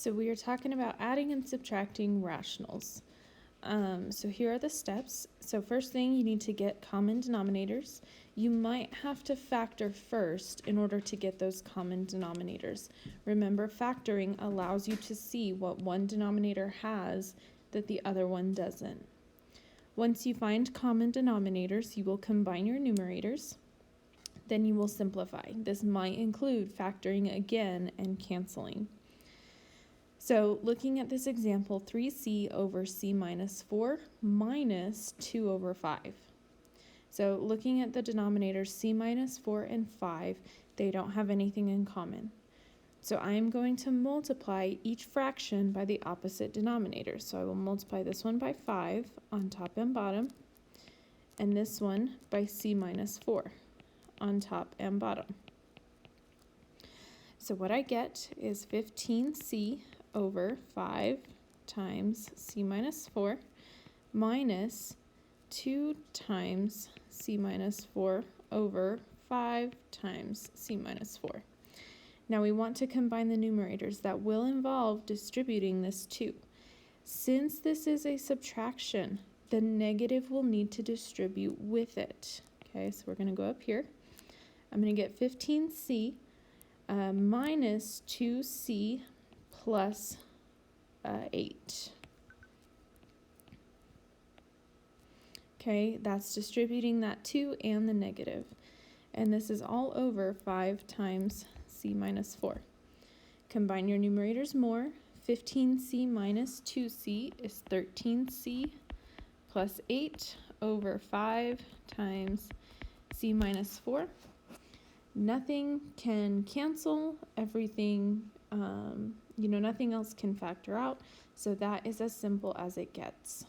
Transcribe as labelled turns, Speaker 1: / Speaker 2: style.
Speaker 1: So we are talking about adding and subtracting rationals. So here are the steps. So first thing, you need to get common denominators. You might have to factor first in order to get those common denominators. Remember, factoring allows you to see what one denominator has that the other one doesn't. Once you find common denominators, you will combine your numerators. Then you will simplify. This might include factoring again and canceling. So looking at this example, 3c over c minus 4 minus 2 over 5. So looking at the denominators c minus 4 and 5, they don't have anything in common. So I am going to multiply each fraction by the opposite denominator. So I will multiply this one by 5 on top and bottom, and this one by c minus 4 on top and bottom. So what I get is 15c over 5 times c minus 4 minus 2 times c minus 4 over 5 times c minus 4. Now we want to combine the numerators. That will involve distributing this 2. Since this is a subtraction, the negative will need to distribute with it. Okay, so we're going to go up here. I'm going to get 15c minus 2c plus 8. Okay, that's distributing that 2 and the negative. And this is all over 5 times c minus 4. Combine your numerators more. 15c minus 2c is 13c plus 8 over 5 times c minus 4. Nothing can cancel, everything, nothing else can factor out, so that is as simple as it gets.